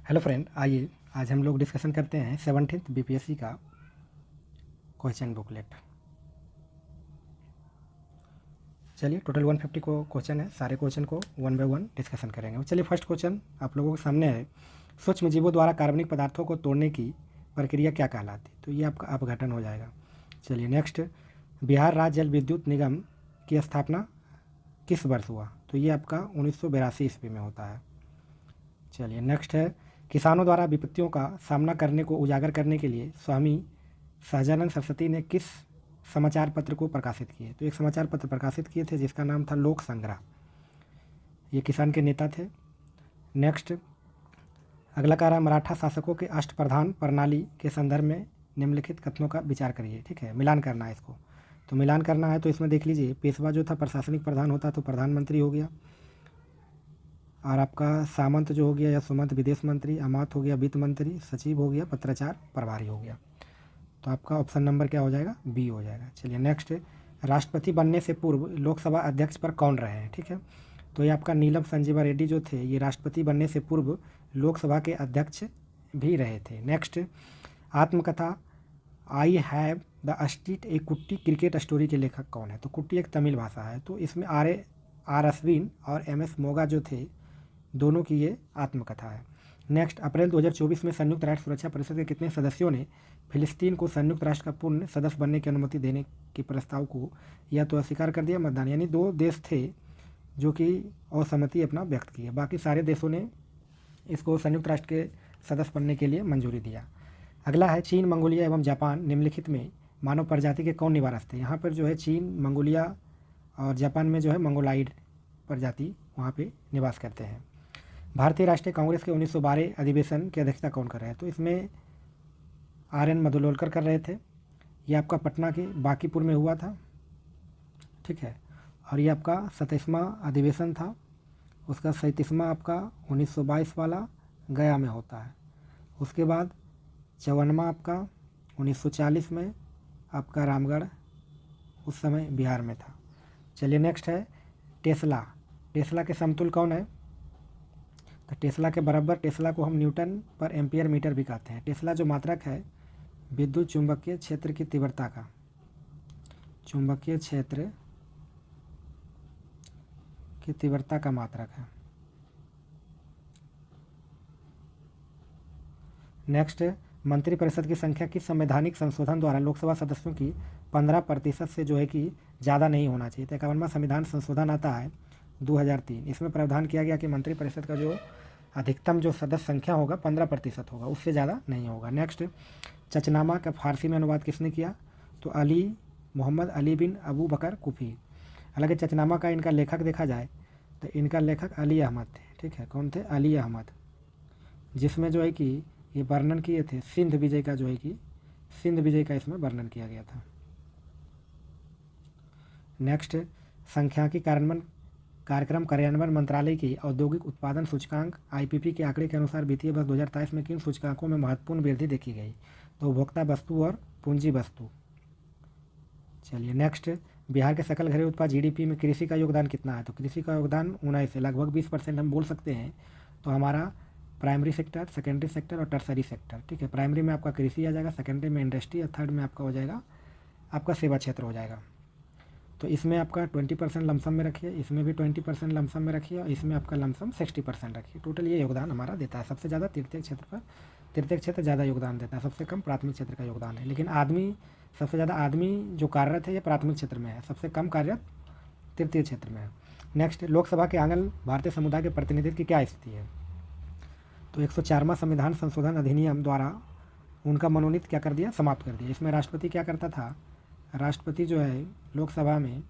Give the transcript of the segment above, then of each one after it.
Hello friend, आइए आज हम लोग डिस्कशन करते हैं 17th बीपीएससी का क्वेश्चन बुकलेट। चलिए, टोटल 150 को क्वेश्चन है। सारे क्वेश्चन को वन बाय वन डिस्कशन करेंगे। चलिए, फर्स्ट क्वेश्चन आप लोगों के सामने है। सूक्ष्म जीवों द्वारा कार्बनिक पदार्थों को तोड़ने की प्रक्रिया क्या कहलाती? तो ये आपका अपघटन हो जाएगा। चलिए नेक्स्ट, बिहार राज्य जल विद्युत निगम की स्थापना किस वर्ष हुआ? तो ये आपका 1982 ईस्वी में होता है। चलिए नेक्स्ट है, किसानों द्वारा विपत्तियों का सामना करने को उजागर करने के लिए स्वामी सहजानंद सरस्वती ने किस समाचार पत्र को प्रकाशित किए? तो एक समाचार पत्र प्रकाशित किए थे जिसका नाम था लोक संग्रह। ये किसान के नेता थे। नेक्स्ट, अगला कार्य, मराठा शासकों के अष्टप्रधान प्रणाली के संदर्भ में निम्नलिखित कथनों का विचार करिए। ठीक है, मिलान करना है इसको। तो मिलान करना है तो इसमें देख लीजिए, पेशवा जो था प्रशासनिक प्रधान होता तो प्रधानमंत्री हो गया, और आपका सामंत जो हो गया या सुमंत विदेश मंत्री, अमात हो गया वित्त मंत्री, सचिव हो गया पत्राचार प्रभारी हो गया। तो आपका ऑप्शन नंबर क्या हो जाएगा? बी हो जाएगा। चलिए नेक्स्ट, राष्ट्रपति बनने से पूर्व लोकसभा अध्यक्ष पर कौन रहे हैं? ठीक है, तो ये आपका नीलम संजीवा रेड्डी जो थे, ये राष्ट्रपति बनने से पूर्व लोकसभा के अध्यक्ष भी रहे थे। नेक्स्ट, आत्मकथा आई हैव द स्ट्रीट ए कुट्टी क्रिकेट स्टोरी के लेखक कौन है? तो कुट्टी एक तमिल भाषा है, तो इसमें आर अश्विन और एम एस मोगा जो थे, दोनों की ये आत्मकथा है। नेक्स्ट, अप्रैल 2024 में संयुक्त राष्ट्र सुरक्षा परिषद के कितने सदस्यों ने फिलिस्तीन को संयुक्त राष्ट्र का पूर्ण सदस्य बनने की अनुमति देने के प्रस्ताव को या तो अस्वीकार कर दिया, मतदान, यानी 2 देश थे जो कि असहमति अपना व्यक्त किए, बाकी सारे देशों ने इसको संयुक्त राष्ट्र के सदस्य बनने के लिए मंजूरी दिया। अगला है, चीन, मंगोलिया एवं जापान निम्नलिखित में मानव प्रजाति के कौन निवारक थे? यहाँ पर जो है चीन, मंगोलिया और जापान में जो है मंगोलाइड प्रजाति वहाँ पे निवास करते हैं। भारतीय राष्ट्रीय कांग्रेस के 1912 अधिवेशन की अध्यक्षता कौन कर रहे हैं? तो इसमें RN मधुलोलकर कर रहे थे। ये आपका पटना के बांकीपुर में हुआ था। ठीक है, और ये आपका 27वां अधिवेशन था। उसका 37वां आपका 1922 वाला गया में होता है। उसके बाद 54वां आपका 1940 में आपका रामगढ़ उस समय बिहार में था। चलिए नेक्स्ट है, टेस्ला के समतुल्य कौन है? तो टेस्ला के बराबर, टेस्ला को हम न्यूटन पर एम्पियर मीटर भी कहते हैं। टेस्ला जो मात्रक है विद्युत चुंबकीय क्षेत्र की तीव्रता का, चुंबकीय क्षेत्र की तीव्रता का मात्रक है। नेक्स्ट, मंत्रिपरिषद की संख्या किस संवैधानिक संशोधन द्वारा लोकसभा सदस्यों की 15% से जो है कि ज़्यादा नहीं होना चाहिए? तो 51वां संविधान संशोधन आता है 2003। इसमें प्रावधान किया गया कि मंत्रिपरिषद का जो अधिकतम जो सदस्य संख्या होगा 15% होगा, उससे ज़्यादा नहीं होगा। नेक्स्ट, चचनामा का फारसी में अनुवाद किसने किया? तो अली मोहम्मद अली बिन अबू बकर कुफी। हालांकि चचनामा का इनका लेखक देखा जाए तो इनका लेखक अली अहमद थे। ठीक है, कौन थे? अली अहमद, जिसमें जो है कि ये वर्णन किए थे सिंध विजय का, जो है कि सिंध विजय का इसमें वर्णन किया गया था। नेक्स्ट, सांख्यिकी कार्यक्रम कार्यान्वयन मंत्रालय की औद्योगिक उत्पादन सूचकांक IPP के आंकड़े के अनुसार वित्तीय वर्ष 2023 में किन सूचकांकों में महत्वपूर्ण वृद्धि देखी गई? तो उपभोक्ता वस्तु और पूंजी वस्तु। चलिए नेक्स्ट, बिहार के सकल घरेलू उत्पाद GDP में कृषि का योगदान कितना है? तो कृषि का योगदान 19 से लगभग 20% हम बोल सकते हैं। तो हमारा प्राइमरी सेक्टर, सेकेंडरी सेक्टर और टर्सरी सेक्टर। ठीक है, प्राइमरी में आपका कृषि आ जाएगा, सेकेंडरी में इंडस्ट्री और थर्ड में आपका हो जाएगा आपका सेवा क्षेत्र हो जाएगा। तो इसमें आपका 20% लमसम में रखिए, इसमें भी 20% लमसम में रखिए, और इसमें आपका लमसम 60% रखिए। टोटल ये योगदान हमारा देता है। सबसे ज़्यादा तृतीयक क्षेत्र ज़्यादा योगदान देता है, सबसे कम प्राथमिक क्षेत्र का योगदान है। लेकिन आदमी, सबसे ज़्यादा आदमी जो कार्यरत है ये प्राथमिक क्षेत्र में है, सबसे कम कार्यरत तृतीय क्षेत्र में है। नेक्स्ट, लोकसभा के आंगन भारतीय समुदाय के प्रतिनिधित्व की क्या स्थिति है? तो 104वां संविधान संशोधन अधिनियम द्वारा उनका मनोनीत क्या कर दिया? समाप्त कर दिया। इसमें राष्ट्रपति क्या करता था? राष्ट्रपति जो है लोकसभा में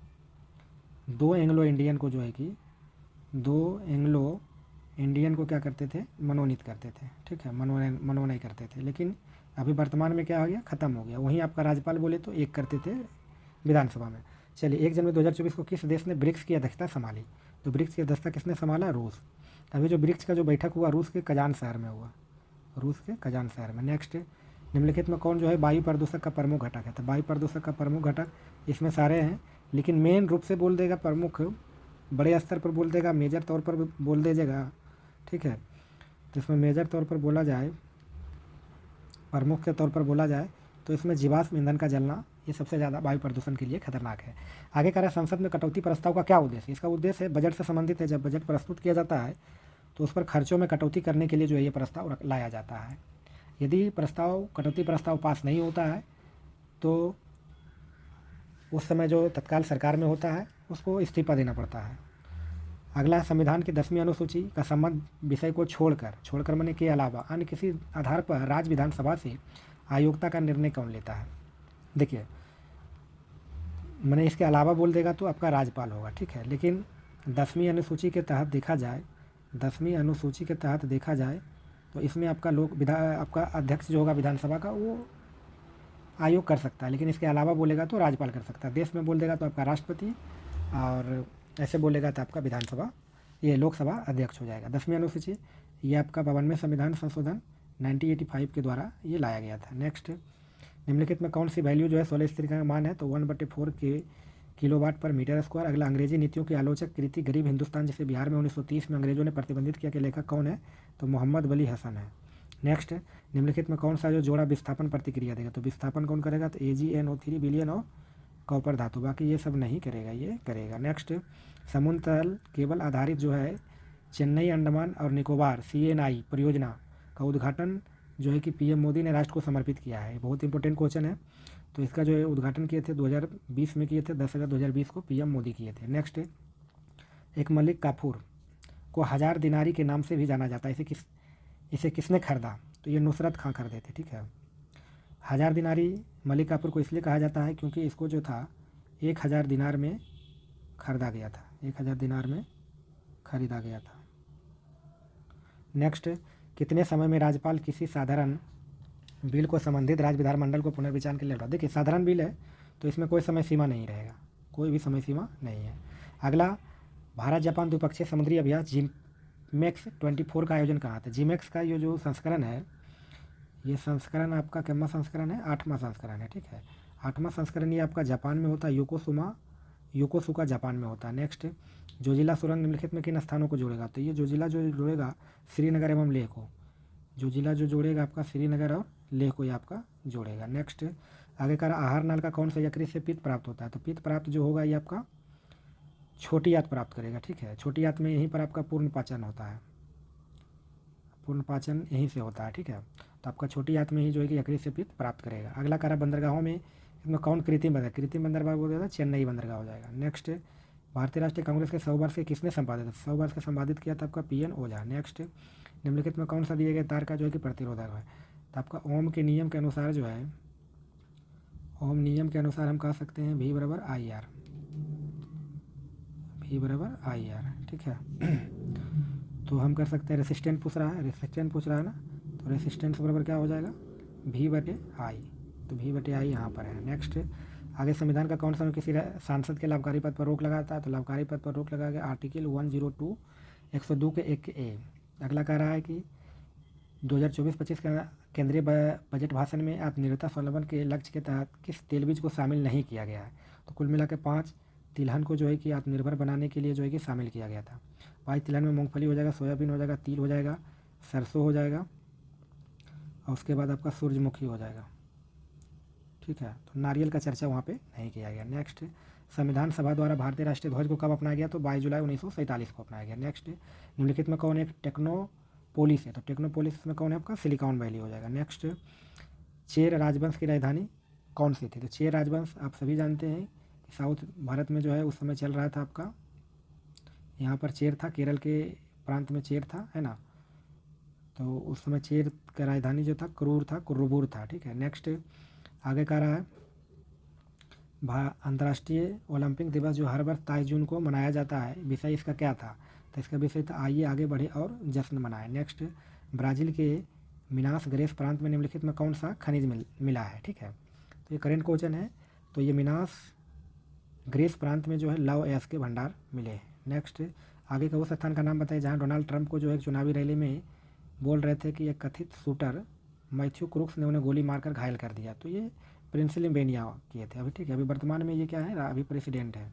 2 एंग्लो इंडियन को जो है कि 2 एंग्लो इंडियन को क्या करते थे? मनोनीत करते थे। ठीक है, मनोनयन करते थे। लेकिन अभी वर्तमान में क्या हो गया? ख़त्म हो गया। वहीं आपका राज्यपाल बोले तो 1 करते थे विधानसभा में। चलिए, 1 जनवरी 2024 को किस देश ने ब्रिक्स की अध्यक्षता संभाली? तो ब्रिक्स की अध्यक्षता किसने संभाला? रूस। अभी जो ब्रिक्स का जो बैठक हुआ रूस के कजान शहर में हुआ, रूस के कजान शहर में। नेक्स्ट, निम्नलिखित में कौन जो है वायु प्रदूषक का प्रमुख घटक है? तो वायु प्रदूषक का प्रमुख घटक इसमें सारे हैं, लेकिन मेन रूप से बोल देगा प्रमुख, बड़े स्तर पर बोल देगा, मेजर तौर पर बोल दीजिएगा। ठीक है, तो इसमें मेजर तौर पर बोला जाए, प्रमुख के तौर पर बोला जाए तो इसमें जीवाश्म ईंधन का जलना ये सबसे ज़्यादा वायु प्रदूषण के लिए खतरनाक है। आगे कह रहा है संसद में कटौती प्रस्ताव का क्या उद्देश्य? इसका उद्देश्य है बजट से संबंधित है। जब बजट प्रस्तुत किया जाता है तो उस पर खर्चों में कटौती करने के लिए जो है ये प्रस्ताव लाया जाता है। यदि कटौती प्रस्ताव पास नहीं होता है तो उस समय जो तत्काल सरकार में होता है उसको इस्तीफा देना पड़ता है। अगला, संविधान की 10वीं अनुसूची का संबंध विषय को छोड़कर माने के अलावा अन्य किसी आधार पर राज्य विधानसभा से अयोग्यता का निर्णय कौन लेता है? देखिए, मैंने इसके अलावा बोल देगा तो आपका राज्यपाल होगा, ठीक है। लेकिन 10वीं अनुसूची के तहत देखा जाए तो इसमें आपका अध्यक्ष जो होगा विधानसभा का वो आयोग कर सकता है, लेकिन इसके अलावा बोलेगा तो राज्यपाल कर सकता है। देश में बोल देगा तो आपका राष्ट्रपति, और ऐसे बोलेगा तो आपका लोकसभा अध्यक्ष हो जाएगा। 10वीं अनुसूची ये आपका 52वें संविधान संशोधन 1985 के द्वारा ये लाया गया था। नेक्स्ट, निम्नलिखित में कौन सी वैल्यू जो है 16 स्थिरांक का मान है? तो 1/4 के किलोवाट पर मीटर स्क्वायर। अगला, अंग्रेजी नीतियों के आलोचक कृति गरीब हिंदुस्तान जिसे बिहार में 1930 में अंग्रेजों ने प्रतिबंधित किया कि लेखक कौन है? तो मोहम्मद वली हसन है। नेक्स्ट, निम्नलिखित में कौन सा जो जोड़ा विस्थापन प्रतिक्रिया देगा? तो विस्थापन कौन करेगा? तो AgNO3 विलयन और कॉपर धातु। बाकी ये सब नहीं करेगा, ये करेगा। नेक्स्ट, समुद्र तल केबल आधारित जो है चेन्नई अंडमान और निकोबार CNI परियोजना का उद्घाटन जो है कि PM मोदी ने राष्ट्र को समर्पित किया है। बहुत इंपॉर्टेंट क्वेश्चन है। तो इसका जो है उद्घाटन किए थे 2020 में किए थे, 10 अगस्त 2020 को PM मोदी किए थे। नेक्स्ट, एक मलिक काफूर को 1000 दिनारी के नाम से भी जाना जाता है। इसे किसने खरीदा? तो ये नुसरत खां खरीदे थे, ठीक है। 1000 दिनारी मलिक काफूर को इसलिए कहा जाता है क्योंकि इसको जो था 1000 दिनार में खरीदा गया था, 1000 दिनार में खरीदा गया था। नेक्स्ट, कितने समय में राज्यपाल किसी साधारण बिल को संबंधित राज्य विधानमंडल को पुनर्विचार के लिए लौटा? देखिए, साधारण बिल है तो इसमें कोई समय सीमा नहीं रहेगा, कोई भी समय सीमा नहीं है। अगला, भारत जापान द्विपक्षीय समुद्री अभ्यास GMEX 24 का आयोजन कहाँ था? GMEX का ये जो संस्करण है, ये संस्करण आपका कितना संस्करण है? 8वां संस्करण है, ठीक है। 8वां संस्करण ये आपका जापान में होता है, योकोसुका जापान में होता है। नेक्स्ट, जोजिला सुरंग निम्नलिखित में किन स्थानों को जोड़ेगा? तो ये जोजिला जो जोड़ेगा श्रीनगर एवं लेह को, जोजिला जो जोड़ेगा आपका श्रीनगर और लेह को ये आपका जोड़ेगा। नेक्स्ट, आगे का आहार नाल का कौन सा यकृत से पित्त प्राप्त होता है? तो पित्त प्राप्त जो होगा ये आपका छोटी आंत प्राप्त करेगा, ठीक है। छोटी आंत में यहीं पर आपका पूर्ण पाचन होता है, पूर्ण पाचन यहीं से होता है, ठीक है। तो आपका छोटी आंत में ही जो है कि यकृत से पित्त प्राप्त करेगा। अगला करा बंदरगाहों में इसमें कौन कृत्रिम बंदरगाह बोल देगा? चेन्नई बंदरगाह हो जाएगा। नेक्स्ट, भारतीय राष्ट्रीय कांग्रेस के 100 वर्ष के किसने संपादित? 100 वर्ष का संपादित किया था आपका PN ओझा। नेक्स्ट, निम्नलिखित में कौन सा दिए गए तार का जो है कि प्रतिरोधक है? तो आपका ओम के नियम के अनुसार जो है, ओम नियम के अनुसार हम कह सकते हैं V बराबर IR, ठीक है। तो हम कर सकते हैं रेसिस्टेंट पूछ रहा है ना, तो रेसिस्टेंस बराबर क्या हो जाएगा? V/I, तो V/I यहाँ पर है। नेक्स्ट, आगे, संविधान का कौन सा किसी सांसद के लाभकारी पद पर रोक लगाता है? तो लाभकारी पद पर रोक लगा गया आर्टिकल 102 102 के 1A। अगला कह रहा है कि 2024-25 का केंद्रीय बजट भाषण में आत्मनिर्भरता स्वावलंबन के लक्ष्य के तहत किस तेल बीज को शामिल नहीं किया गया है? तो कुल मिला के 5 तिलहन को जो है कि आत्मनिर्भर बनाने के लिए जो है कि शामिल किया गया था। 5 तिलहन में मूंगफली हो जाएगा, सोयाबीन हो जाएगा, तिल हो जाएगा, सरसों हो जाएगा और उसके बाद आपका सूरजमुखी हो जाएगा, ठीक है। तो नारियल का चर्चा वहाँ पे नहीं किया गया। नेक्स्ट, संविधान सभा द्वारा भारतीय राष्ट्रीय ध्वज को कब अपनाया गया? तो 22 जुलाई 1947 को अपनाया गया। नेक्स्ट, निम्नलिखित में कौन एक टेक्नोपोलिस है? तो टेक्नोपोलिस में कौन है आपका? सिलिकॉन वैली हो जाएगा। नेक्स्ट, चेर राजवंश की राजधानी कौन सी थी? तो चेर राजवंश आप सभी जानते हैं कि साउथ भारत में जो है उस समय चल रहा था आपका, यहाँ पर चेर था, केरल के प्रांत में चेर था, है ना। तो उस समय चेर का राजधानी जो था कुरुबूर था, ठीक है। नेक्स्ट, आगे कह रहा है अंतर्राष्ट्रीय ओलंपिक दिवस जो हर वर्ष 23 जून को मनाया जाता है, विषय इसका क्या था? तो इसका विषय था आइए आगे बढ़े और जश्न मनाएं। नेक्स्ट, ब्राज़ील के मिनास ग्रेस प्रांत में निम्नलिखित में कौन सा खनिज मिला है? ठीक है, तो ये करेंट क्वेश्चन है। तो ये मिनास ग्रेस प्रांत में जो है लव एस के भंडार मिले हैं। नेक्स्ट, आगे का उस स्थान का नाम बताइए जहाँ डोनाल्ड ट्रंप को जो है चुनावी रैली में बोल रहे थे कि एक कथित शूटर मैथ्यू क्रूक्स ने उन्हें गोली मारकर घायल कर दिया। तो ये पेंसिल्वेनिया किए थे अभी, ठीक है। अभी वर्तमान में ये क्या है? अभी प्रेसिडेंट है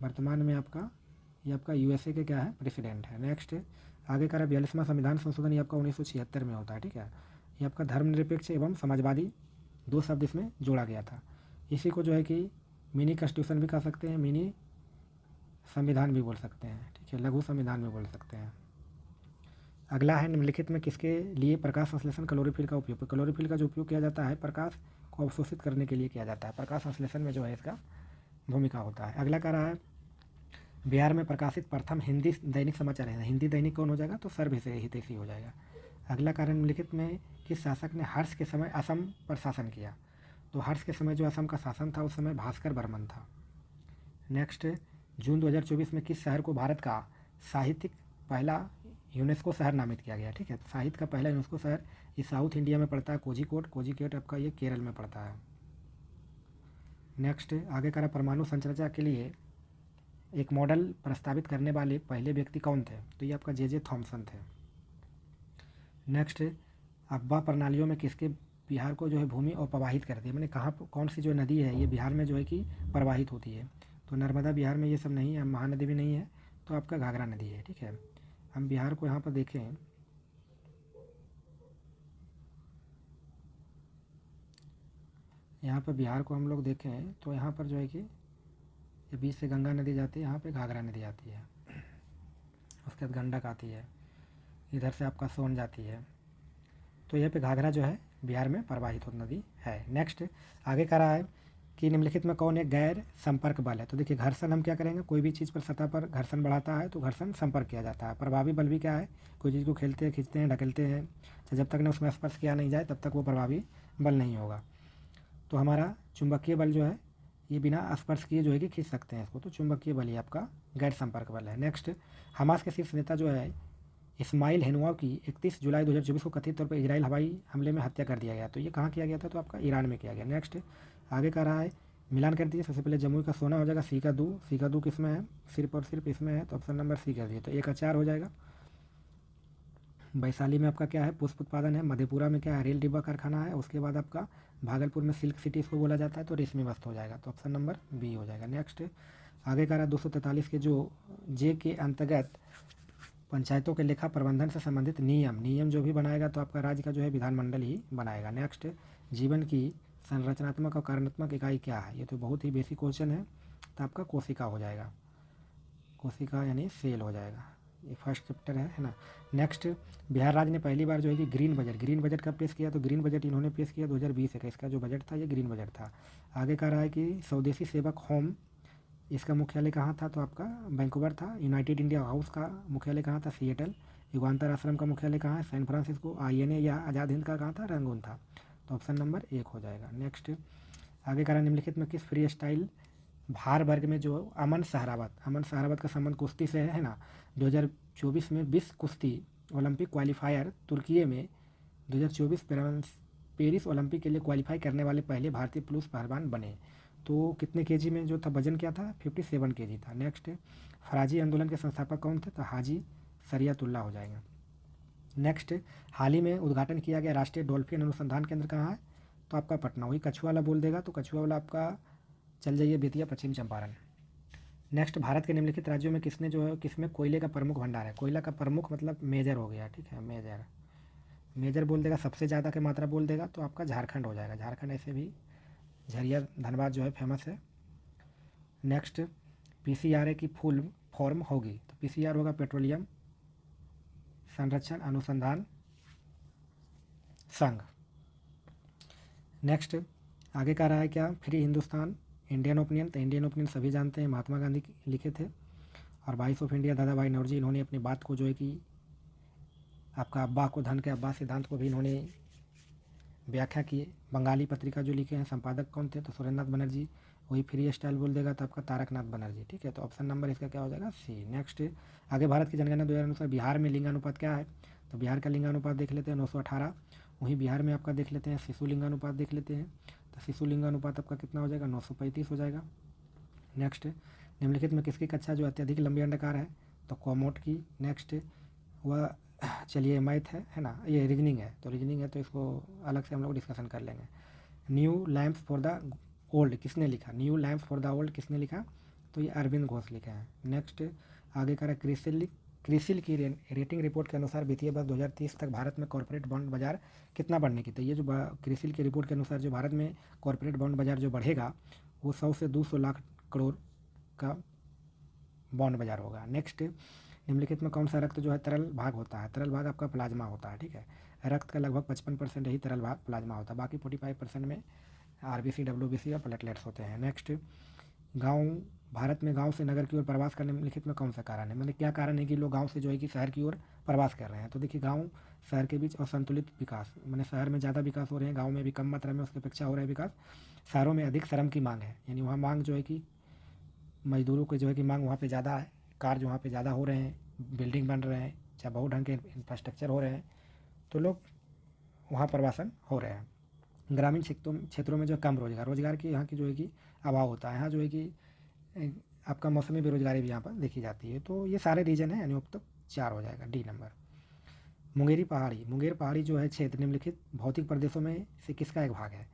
वर्तमान में आपका, ये आपका USA के क्या है? प्रेसिडेंट है। नेक्स्ट, आगे का 42वां संविधान संशोधन ये आपका 1976 में होता है, ठीक है। ये आपका धर्मनिरपेक्ष एवं समाजवादी 2 शब्द इसमें जोड़ा गया था। इसी को जो है कि मिनी कॉन्स्टिट्यूशन भी कह सकते हैं, मिनी संविधान भी बोल सकते हैं, ठीक है, लघु संविधान भी बोल सकते हैं। अगला है निम्नलिखित में किसके लिए प्रकाश संश्लेषण क्लोरोफिल का उपयोग। क्लोरोफिल का जो उपयोग किया जाता है प्रकाश को अवशोषित करने के लिए किया जाता है। प्रकाश संश्लेषण में जो है इसका भूमिका होता है। अगला कह रहा है बिहार में प्रकाशित प्रथम हिंदी दैनिक समाचार है। हिंदी दैनिक कौन हो जाएगा, तो सर्व हितैषी हो जाएगा। अगला कारण निम्नलिखित में किस शासक ने हर्ष के समय असम पर शासन किया। तो हर्ष के समय जो असम का शासन था उस समय भास्कर बर्मन था। नेक्स्ट, जून 2024 में किस शहर को भारत का साहित्यिक पहला यूनेस्को शहर नामित किया गया, ठीक है। साहित्य का पहला यूनेस्को शहर ये साउथ इंडिया में पड़ता है, कोझिकोड। कोझिकोड आपका ये केरल में पड़ता है। नेक्स्ट, आगे का परमाणु संरचना के लिए एक मॉडल प्रस्तावित करने वाले पहले व्यक्ति कौन थे। तो ये आपका जे थॉमसन थे। नेक्स्ट, अब्बा प्रणालियों में किसके बिहार को जो है भूमि और प्रवाहित करती है, मैंने कहाँ कौन सी जो नदी है ये बिहार में जो है कि प्रवाहित होती है। तो नर्मदा बिहार में ये सब नहीं है, महानदी भी नहीं है, तो आपका घाघरा नदी है, ठीक है। हम बिहार को यहाँ पर देखें, यहाँ पर बिहार को हम लोग देखें तो यहाँ पर जो है कि ये बीच से गंगा नदी जाती है, यहाँ पे घाघरा नदी आती है, उसके बाद गंडक आती है, इधर से आपका सोन जाती है। तो यहाँ पे घाघरा जो है बिहार में प्रवाहित होती नदी है। नेक्स्ट, आगे कह रहा है कि निम्नलिखित में कौन एक गैर संपर्क बल है। तो देखिए घर्षण हम क्या करेंगे, कोई भी चीज़ पर सतह पर घर्षण बढ़ाता है तो घर्षण संपर्क किया जाता है। प्रभावी बल भी क्या है, कोई चीज़ को खेलते हैं, खींचते हैं, ढकेलते हैं, तो जब तक न उसमें स्पर्श किया नहीं जाए तब तक वो प्रभावी बल नहीं होगा। तो हमारा चुंबकीय बल जो है ये बिना स्पर्श किए जो है कि खींच सकते हैं इसको, तो चुंबकीय बल ही आपका गैर संपर्क बल है। नेक्स्ट, हमास के शीर्ष नेता जो है इस्माइल हेनुआ की 31 जुलाई 2024 को कथित तौर पर इजराइल हवाई हमले में हत्या कर दिया गया। तो ये कहाँ किया गया था, तो आपका ईरान में किया गया। नेक्स्ट, आगे कह रहा है मिलान कर दीजिए। सबसे पहले जमुई का सोना हो जाएगा सी का दू किस में है, सिर्फ और सिर्फ इसमें है, तो ऑप्शन नंबर सी कर दिए, तो 1 का 4 हो जाएगा। वैशाली में आपका क्या है, पुष्प उत्पादन है। मधेपुरा में क्या है, रेल डिब्बा कारखाना है। उसके बाद आपका भागलपुर में सिल्क सिटी इसको बोला जाता है, तो रेशमी वस्त्र हो जाएगा, तो ऑप्शन नंबर बी हो जाएगा। नेक्स्ट, आगे कह रहा है 243 के जो जे के अंतर्गत पंचायतों के लेखा प्रबंधन से संबंधित नियम जो भी बनाएगा तो आपका राज्य का जो है विधानमंडल ही बनाएगा। नेक्स्ट, जीवन की संरचनात्मक और कार्यात्मक इकाई क्या है, ये तो बहुत ही बेसिक क्वेश्चन है, तो आपका कोशिका हो जाएगा, कोशिका यानी सेल हो जाएगा। ये फर्स्ट चैप्टर है ना। नेक्स्ट, बिहार राज्य ने पहली बार जो है कि ग्रीन बजट कब पेश किया, तो ग्रीन बजट इन्होंने पेश किया 2020 का, इसका जो बजट था ये ग्रीन बजट था। आगे कह रहा है कि स्वदेशी सेवक होम इसका मुख्यालय कहाँ था, तो आपका वैंकूवर था। यूनाइटेड इंडिया हाउस का मुख्यालय कहाँ था, सिएटल। युगांतर आश्रम का मुख्यालय कहाँ है, सैन फ्रांसिस्को। INA या आज़ाद हिंद का कहाँ था, रंगून था, तो ऑप्शन नंबर 1 हो जाएगा। नेक्स्ट, आगे कह रहा निम्नलिखित में किस फ्री स्टाइल भार वर्ग में जो अमन सहरावत का संबंध कुश्ती से है ना। 2024 में विश्व कुश्ती ओलंपिक क्वालिफायर तुर्की में 2024 पेरिस ओलंपिक के लिए क्वालिफाई करने वाले पहले भारतीय पुरुष पहलवान बने। तो कितने केजी में जो था वजन क्या था, 57 केजी था। नेक्स्ट, फराजी आंदोलन के संस्थापक कौन थे, तो हाजी सरियतुल्लाह हो जाएगा। नेक्स्ट, हाल ही में उद्घाटन किया गया राष्ट्रीय डॉल्फिन अनुसंधान केंद्र कहाँ है, तो आपका पटना। वही कछुआ वाला बोल देगा तो कछुआ वाला आपका चल जाइए बेतिया पश्चिम चंपारण। नेक्स्ट, भारत के निम्नलिखित राज्यों में किसने जो है किसमें कोयले का प्रमुख भंडार है। कोयला का प्रमुख मतलब मेजर हो गया, ठीक है, मेजर बोल देगा, सबसे ज़्यादा की मात्रा बोल देगा तो आपका झारखंड हो जाएगा। झारखंड ऐसे भी झरिया धनबाद जो है फेमस है। नेक्स्ट, PCRA की फुल फॉर्म होगी, तो PCR होगा पेट्रोलियम संरक्षण अनुसंधान संघ। नेक्स्ट, आगे कह रहा है क्या, फ्री हिंदुस्तान इंडियन ओपिनियन, तो इंडियन ओपिनियन सभी जानते हैं महात्मा गांधी लिखे थे। और वॉइस ऑफ इंडिया दादा भाई नौरोजी, इन्होंने अपनी बात को जो है कि आपका अब्बा को धन के अब्बा सिद्धांत को भी इन्होंने व्याख्या की। बंगाली पत्रिका जो लिखे हैं संपादक कौन थे, तो सुरेंद्रनाथ बनर्जी। वही फ्री स्टाइल बोल देगा तो आपका तारकनाथ बनर्जी, ठीक है, तो ऑप्शन नंबर इसका क्या हो जाएगा, सी। नेक्स्ट, आगे भारत की जनगणना 2000 अनुसार बिहार में लिंगानुपात क्या है, तो बिहार का लिंगानुपात देख लेते हैं 918। वहीं बिहार में आपका देख लेते हैं शिशु लिंगानुपात देख लेते हैं, तो शिशु लिंगानुपात आपका कितना हो जाएगा, 935 हो जाएगा। नेक्स्ट, निम्नलिखित में किसकी कक्षा जो अत्यधिक लंबी अंडाकार है, तो कॉमोट की। नेक्स्ट, वह चलिए मैथ है ना, ये रीजनिंग है, तो रीजनिंग है तो इसको अलग से हम लोग डिस्कशन कर लेंगे। New lamps for the old किसने लिखा, new lamps for the old किसने लिखा, तो ये अरविंद घोष लिखे हैं। नेक्स्ट, आगे का क्रिस्टलिक क्रिसिल की रेटिंग रिपोर्ट के अनुसार वित्तीय वर्ष 2030 तक भारत में कॉर्पोरेट बॉन्ड बाजार कितना बढ़ने की, तो ये जो क्रिसिल की रिपोर्ट के अनुसार जो भारत में कॉर्पोरेट बॉन्ड बाजार जो बढ़ेगा वो 100 से 200 लाख करोड़ का बॉन्ड बाजार होगा। नेक्स्ट, निम्नलिखित में कौन सा रक्त जो है तरल भाग होता है, तरल भाग आपका प्लाज्मा होता है, ठीक है। रक्त का लगभग 55% ही तरल भाग प्लाज्मा होता है, बाकी 45% में आरबीसी, डब्ल्यूबीसी और प्लेटलेट्स होते हैं। नेक्स्ट, गांव, भारत में गांव से नगर की ओर प्रवास करने निम्नलिखित में कौन सा कारण है, मतलब क्या कारण है कि लोग गांव से जो है कि शहर की ओर प्रवास कर रहे हैं, तो देखिए गांव शहर के बीच असंतुलित विकास, मैंने शहर में ज़्यादा विकास हो रहे हैं, गांव में भी कम मात्रा में उसकी अपेक्षा हो रहा है विकास। शहरों में अधिक श्रम की मांग है, यानी वहाँ मांग जो है कि मजदूरों की जो है कि मांग वहाँ पे ज़्यादा है, कार्य वहाँ पे ज़्यादा हो रहे हैं, बिल्डिंग बन रहे हैं, चाहे बहुत ढंग के इंफ्रास्ट्रक्चर हो रहे हैं, तो लोग वहाँ प्रवासन हो रहे हैं। ग्रामीण क्षेत्रों में जो कम रोजगार की यहाँ की जो है कि अभाव होता है, यहाँ जो है कि आपका मौसमी बेरोजगारी भी यहाँ पर देखी जाती है। तो ये सारे रीजन है, यानी अब तक 4 हो जाएगा, डी नंबर। मुंगेरी पहाड़ी, मुंगेर पहाड़ी जो है क्षेत्र निम्नलिखित भौतिक प्रदेशों में से किसका एक भाग है,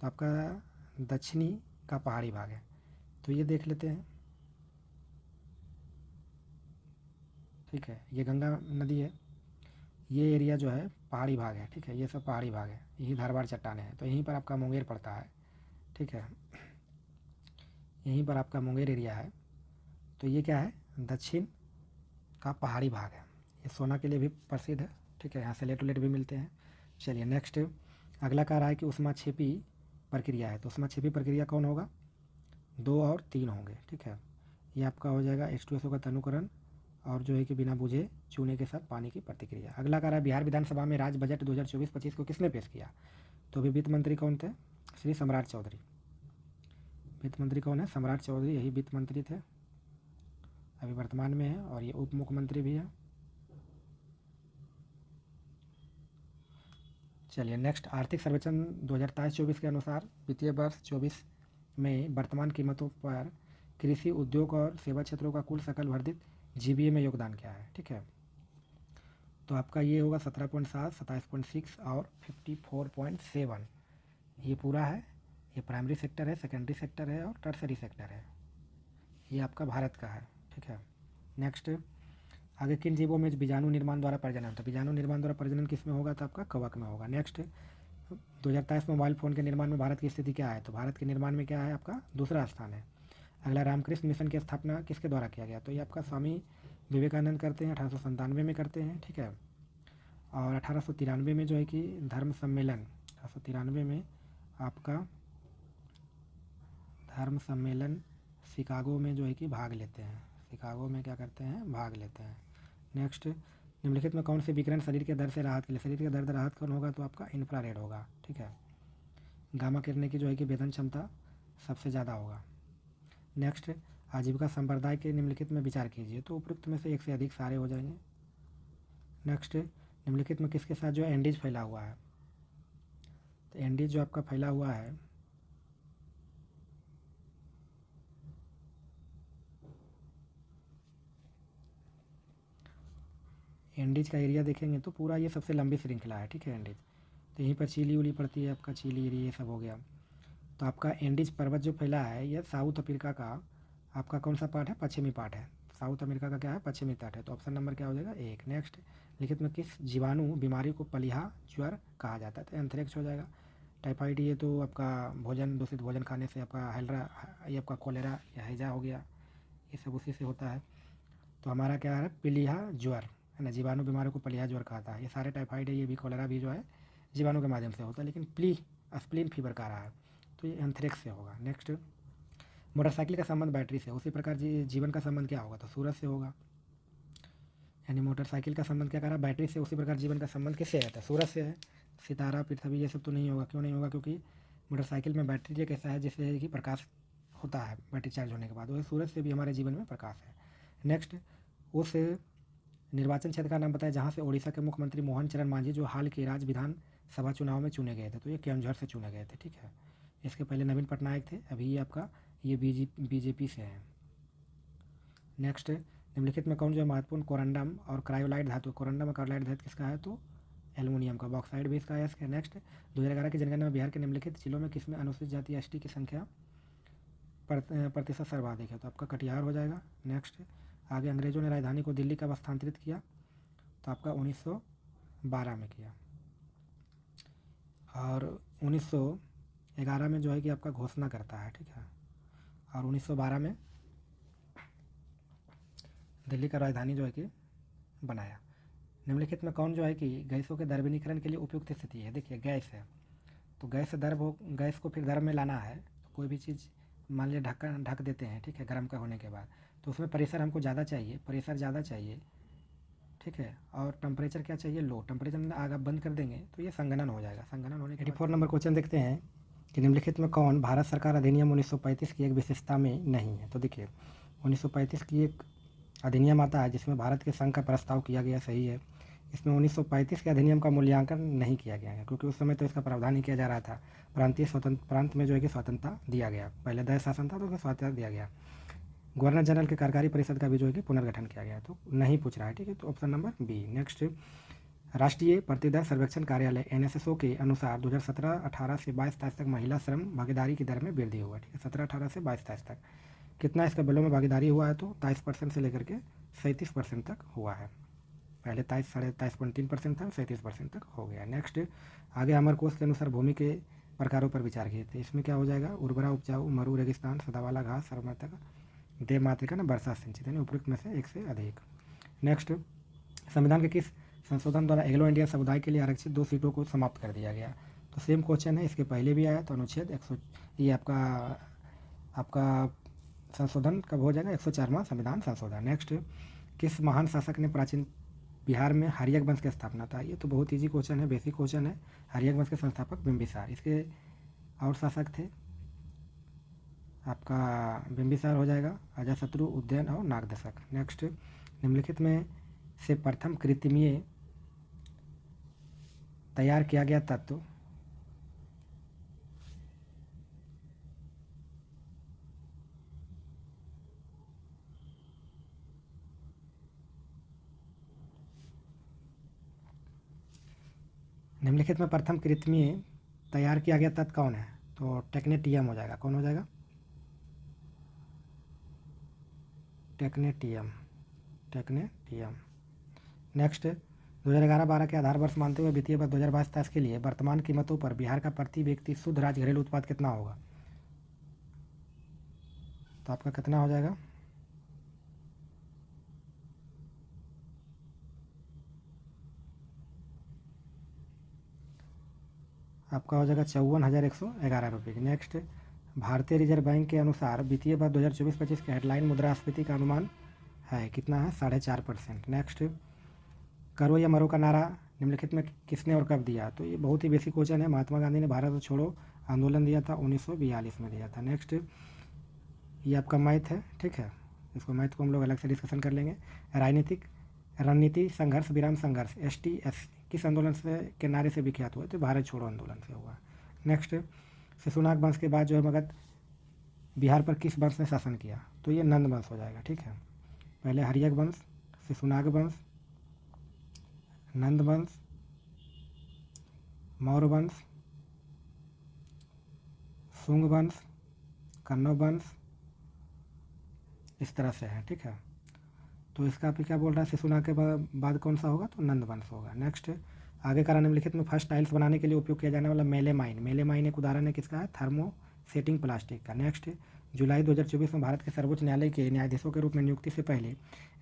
तो आपका दक्षिणी का पहाड़ी भाग है, तो ये देख लेते हैं, ठीक है। ये गंगा नदी है, ये एरिया जो है पहाड़ी भाग है, ठीक है, ये सब पहाड़ी भाग है, यही धारवाड़ चट्टाने हैं, तो यहीं पर आपका मुंगेर पड़ता है, ठीक है, यहीं पर आपका मुंगेर एरिया है। तो ये क्या है, दक्षिण का पहाड़ी भाग है, ये सोना के लिए भी प्रसिद्ध है, ठीक है, यहाँ से लेट भी मिलते हैं। चलिए नेक्स्ट, अगला कह रहा है कि ऊष्माक्षेपी प्रक्रिया है, तो ऊष्माक्षेपी प्रक्रिया कौन होगा, 2 और 3 होंगे, ठीक है। ये आपका हो जाएगा H2SO का तनुकरण और जो है कि बिना बुझे चूने के साथ पानी की प्रतिक्रिया। अगला कह रहा है बिहार विधानसभा में राज्य बजट 2024-25 को किसने पेश किया, तो अभी वित्त मंत्री कौन थे, श्री सम्राट चौधरी। वित्त मंत्री कौन है, सम्राट चौधरी, यही वित्त मंत्री थे, अभी वर्तमान में है, और ये उप मुख्यमंत्री भी है। चलिए नेक्स्ट, आर्थिक सर्वेक्षण 2023-24 के अनुसार वित्तीय वर्ष 24 में वर्तमान कीमतों पर कृषि, उद्योग और सेवा क्षेत्रों का कुल सकल वर्धित जीबीए में योगदान क्या है, ठीक है। तो आपका ये होगा 17.7, 27.6 और 54.7, ये पूरा है, ये प्राइमरी सेक्टर है, सेकेंडरी सेक्टर है और टर्सरी सेक्टर है, ये आपका भारत का है, ठीक है। नेक्स्ट, आगे किन जीवों में बीजाणु निर्माण द्वारा प्रजनन, तो बीजाणु निर्माण द्वारा प्रजनन किस में होगा, तो आपका कवक में होगा। नेक्स्ट, 2023 मोबाइल फ़ोन के निर्माण में भारत की स्थिति क्या है, तो भारत के निर्माण में क्या है, आपका दूसरा स्थान है। अगला, रामकृष्ण मिशन की स्थापना किसके द्वारा किया गया, तो ये आपका स्वामी विवेकानंद करते हैं, 1897 में करते हैं, ठीक है। और 1893 में जो है कि धर्म सम्मेलन, 1893 में आपका धर्म सम्मेलन शिकागो में जो है कि भाग लेते हैं, शिकागो में क्या करते हैं, भाग लेते हैं। नेक्स्ट, निम्नलिखित में कौन से विकिरण शरीर के दर्द से राहत के लिए, शरीर के दर्द राहत कौन होगा, तो आपका इंफ्रारेड होगा, ठीक है। गामा किरणें की जो है कि वेदन क्षमता सबसे ज़्यादा होगा। नेक्स्ट, आजीविका संप्रदाय के निम्नलिखित में विचार कीजिए, तो उपयुक्त में से एक से अधिक सारे हो जाएंगे। नेक्स्ट, निम्नलिखित में किसके साथ जो है एंडीज फैला हुआ है, तो एंडीज जो आपका फैला हुआ है एंडीज का एरिया देखेंगे तो पूरा ये सबसे लंबी श्रृंखला है, ठीक है, एंडीज, तो यहीं पर चिली उली पड़ती है, आपका चिली एरिया ये सब हो गया। तो आपका एंडीज पर्वत जो फैला है ये साउथ अफ्रीका का आपका कौन सा पार्ट है, पश्चिमी पार्ट है, साउथ अमेरिका का क्या है, पश्चिमी तट है, तो ऑप्शन नंबर क्या हो जाएगा, 1। नेक्स्ट, लिखित में किस जीवाणु बीमारी को पलिहा ज्वर कहा जाता है, तो एंथ्रेक्स हो जाएगा। टाइफाइड, ये तो आपका भोजन, दूषित भोजन खाने से आपका हेलरा, ये आपका कोलेरा या हैजा हो गया, ये सब उसी से होता है। तो हमारा क्या है, पलिहा ज्वर है ना, जीवाणु बीमारी को पलिहा ज्वर कहता है, ये सारे टाइफाइड है, ये भी कोलेरा भी जो है जीवाणु के माध्यम से होता है, लेकिन स्प्लीन फीवर का रहा है, तो ये एंथ्रेक्स से होगा। नेक्स्ट, मोटरसाइकिल का संबंध बैटरी से, उसी प्रकार जीवन का संबंध क्या होगा, तो सूरज से होगा, यानी मोटरसाइकिल का संबंध क्या करा, बैटरी से, उसी प्रकार जीवन का संबंध किससे है, तो सूरज से है। सितारा, पृथ्वी, ये सब तो नहीं होगा, क्यों नहीं होगा, क्योंकि मोटरसाइकिल में बैटरी एक ऐसा है जिससे कि प्रकाश होता है बैटरी चार्ज होने के बाद, वही सूरज से भी हमारे जीवन में प्रकाश है। नेक्स्ट, उस निर्वाचन क्षेत्र का नाम बताया जहाँ से ओडिशा के मुख्यमंत्री मोहन चरण मांझी जो हाल के राज्य विधानसभा चुनाव में चुने गए थे, तो ये केवंझर से चुने गए थे, ठीक है। इसके पहले नवीन पटनायक थे, अभी ये आपका ये बीजेपी से है। नेक्स्ट, निम्नलिखित में कौन जो है महत्वपूर्ण कोरंडम और क्रायोलाइट धातु, कोरंडम और क्रायोलाइट धातु किसका है, तो एल्युमिनियम का, बॉक्साइड भी इसका है इसके। नेक्स्ट, 2011 की जनगणना में बिहार के निम्नलिखित जिलों में किसमें अनुसूचित जाति एसटी की संख्या प्रतिशत सर्वाधिक है, तो आपका कटिहार हो जाएगा। नेक्स्ट, आगे अंग्रेज़ों ने राजधानी को दिल्ली कब स्थानांतरित किया, तो आपका 1912 में किया। और 1911 में जो है कि आपका घोषणा करता है, ठीक है। और 1912 में दिल्ली का राजधानी जो है कि बनाया। निम्नलिखित में कौन जो है कि गैसों के द्रवनीकरण के लिए उपयुक्त स्थिति है। देखिए गैस है, तो गैस से गैस को फिर द्रव में लाना है, तो कोई भी चीज़ मान लिया ढक देते हैं, ठीक है, गर्म का होने के बाद, तो उसमें प्रेशर हमको ज़्यादा चाहिए, प्रेशर ज़्यादा चाहिए, ठीक है। और टेम्परेचर क्या चाहिए, लो। टेम्परेचर में आग आप बंद कर देंगे तो ये संघनन हो जाएगा। संघनन होने के 84 नंबर क्वेश्चन देखते हैं कि निम्नलिखित में कौन भारत सरकार अधिनियम 1935 की एक विशेषता में नहीं है। तो देखिए 1935 की एक अधिनियम आता है जिसमें भारत के संघ का प्रस्ताव किया गया, सही है। इसमें 1935 के अधिनियम का मूल्यांकन नहीं किया गया है, क्योंकि उस समय तो इसका प्रावधान नहीं किया जा रहा था। प्रांत में जो है कि स्वतंत्रता दिया गया, पहले देश शासन था तो उसमें स्वतंत्रता दिया गया। गवर्नर जनरल के कार्यकारी परिषद का भी जो है कि पुनर्गठन किया गया, तो नहीं पूछ रहा है, ठीक है। तो ऑप्शन नंबर बी। नेक्स्ट, राष्ट्रीय प्रतिदर सर्वेक्षण कार्यालय NSSO के अनुसार 2017-18 से 22-23 तक महिला श्रम भागीदारी की दर में वृद्धि हुआ, ठीक है। 17-18 से 22-23 तक कितना इसका बिलों में भागीदारी हुआ है, तो 23% से लेकर के 37% तक हुआ है। पहले 23.3% था, 37% तक हो गया। नेक्स्ट, आगे अमरकोश के अनुसार भूमि के प्रकारों पर विचार किए थे। इसमें क्या हो जाएगा, उर्वरा, उपजाऊ, मरु, रेगिस्तान, सदावाला घास, सर्वमातृका, देवमातृका, वर्षा सिंचित, यानी उपयुक्त में से एक से अधिक। नेक्स्ट, संविधान के किस संशोधन द्वारा एंग्लो इंडियन समुदाय के लिए आरक्षित 2 सीटों को समाप्त कर दिया गया। तो सेम क्वेश्चन है, इसके पहले भी आया। तो अनुच्छेद 100, ये आपका संशोधन कब हो जाएगा, 104वां संविधान संशोधन। नेक्स्ट, किस महान शासक ने प्राचीन बिहार में हरियक वंश की स्थापना था। ये तो बहुत ईजी क्वेश्चन है, बेसिक क्वेश्चन है। हरियक वंश के संस्थापक बिंबिसार। इसके और शासक थे आपका बिंबिसार हो जाएगा, अजातशत्रु, उदयन और नागदशक। नेक्स्ट, निम्नलिखित में से प्रथम कृत्रिमीय तैयार किया गया तत्व निम्नलिखित में प्रथम कृत्रिमीय तैयार किया गया तत्व कौन है, तो टेक्नेटियम हो जाएगा। कौन हो जाएगा, टेक्नेटियम। नेक्स्ट, 2011-12 के आधार वर्ष मानते हुए वित्तीय वर्ष 2022-23 के लिए वर्तमान कीमतों पर बिहार का प्रति व्यक्ति शुद्ध राज्य घरेलू उत्पाद कितना होगा, तो आपका कितना हो जाएगा, आपका हो जाएगा 54,111 रुपये। नेक्स्ट, भारतीय रिजर्व बैंक के अनुसार वित्तीय वर्ष 2024-25 के हेडलाइन मुद्रास्फीति का अनुमान है कितना है, 4.5%। नेक्स्ट, करो या मरो का नारा निम्नलिखित में किसने और कब दिया, तो ये बहुत ही बेसिक क्वेश्चन है। महात्मा गांधी ने भारत छोड़ो आंदोलन दिया था, 1942 में दिया था। नेक्स्ट, ये आपका मैथ है, ठीक है, इसको मैथ को हम लोग अलग से डिस्कशन कर लेंगे। राजनीतिक रणनीति संघर्ष विराम संघर्ष STS किस आंदोलन से के नारे से विख्यात हुआ, तो भारत छोड़ो आंदोलन से हुआ। नेक्स्ट, शिशुनाग वंश के बाद जो है मगध बिहार पर किस वंश ने शासन किया, तो ये नंद वंश हो जाएगा, ठीक है। पहले हरियक वंश, शिशुनाग वंश, नंद वंश, मौर्य वंश, शुंग वंश, कन्नौज वंश, इस तरह से है, ठीक है। तो इसका भी क्या बोल रहा है, शिशुनाग के बाद कौन सा होगा, तो नंद वंश होगा। नेक्स्ट, आगे का निम्नलिखित में फर्स्ट टाइल्स बनाने के लिए उपयोग किया जाने वाला मेलेमाइन एक उदाहरण है किसका है, थर्मोसेटिंग प्लास्टिक का। नेक्स्ट, जुलाई 2024 में भारत के सर्वोच्च न्यायालय के न्यायाधीशों के रूप में नियुक्ति से पहले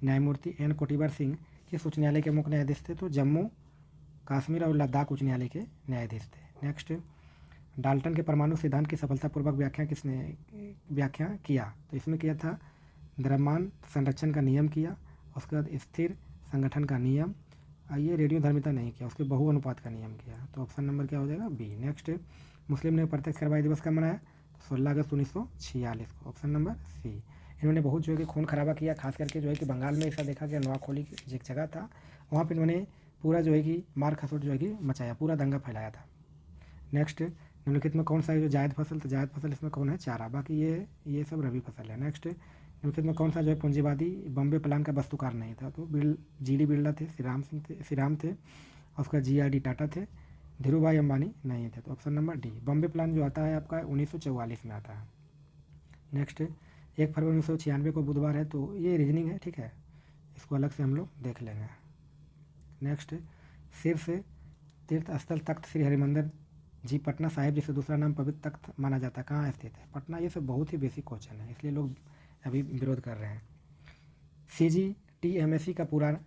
न्यायमूर्ति N कोटिवर सिंह किस उच्च न्यायालय के मुख्य न्यायाधीश थे, तो जम्मू कश्मीर और लद्दाख उच्च न्यायालय के न्यायाधीश थे। नेक्स्ट, डाल्टन के परमाणु सिद्धांत की सफलतापूर्वक व्याख्या किसने किया, तो इसमें किया था द्रव्यमान संरक्षण का नियम किया, उसके बाद स्थिर संगठन का नियम, ये रेडियोधर्मिता नहीं किया, उसके बहु अनुपात का नियम किया। तो ऑप्शन नंबर क्या हो जाएगा, बी। नेक्स्ट, मुस्लिम ने प्रत्यक्ष कार्रवाई दिवस कब मनाया, 16 अगस्त 1946 को। Option number C. इन्होंने बहुत जो है कि खून खराबा किया, खास करके जो है कि बंगाल में ऐसा देखा कि नोआखोली एक जगह था, वहाँ पर इन्होंने पूरा जो है कि मार खसोट जो है कि मचाया, पूरा दंगा फैलाया था। नेक्स्ट, निम्नलिखित में कौन सा है जो जायद फसल, तो जायद फसल इसमें कौन है, चारा, बाकी ये सब रबी फसल है। नेक्स्ट, निम्नलिखित में कौन सा जो है पूंजीवादी बॉम्बे प्लान का वस्तुकार नहीं था, तो GD बिरला थे, श्रीराम थे, और उसका GRD टाटा थे, धीरूभाई अंबानी नहीं थे। तो option number D, Bombay plan जो आता है आपका 1944 में आता है। नेक्स्ट, 1 फरवरी 1996 को बुधवार है, तो ये रीजनिंग है, ठीक है, इसको अलग से हम लोग देख लेंगे। नेक्स्ट, शीर्ष तीर्थ स्थल तख्त श्री हरिमंदिर जी पटना साहिब, जिसे दूसरा नाम पवित्र तख्त माना जाता है, कहाँ स्थित है? पटना। ये सब बहुत ही बेसिक क्वेश्चन है, इसलिए लोग अभी विरोध कर रहे हैं। CGTMSE का पूरा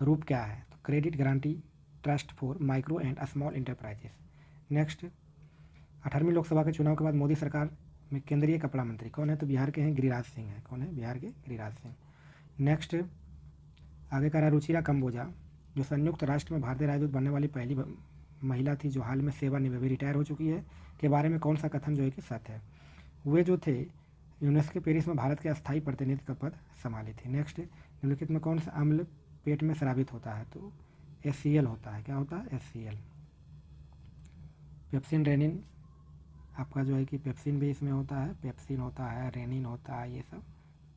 रूप क्या है? तो credit guarantee trust for micro and small enterprises. Next, 18वीं लोकसभा के चुनाव के बाद मोदी सरकार में केंद्रीय कपड़ा मंत्री कौन है? तो बिहार के हैं गिरिराज सिंह है। कौन है? बिहार के गिरिराज सिंह। नेक्स्ट, आगे का रहा रुचिरा कंबोजा, जो संयुक्त राष्ट्र में भारतीय राजदूत बनने वाली पहली महिला थी, जो हाल में सेवानिवृत्त रिटायर हो चुकी है, के बारे में कौन सा कथन जो है कि सत्य है? वे जो थे यूनेस्को पेरिस में भारत के अस्थायी प्रतिनिधि का पद संभाली थी। नेक्स्ट, निम्नलिखित में कौन सा अम्ल पेट में स्रावित होता है? तो HCl होता है। क्या होता है? HCl। पेप्सिन, रेनिन, आपका जो है कि पेप्सिन भी इसमें होता है, पेप्सिन होता है, रेनिन होता है, ये सब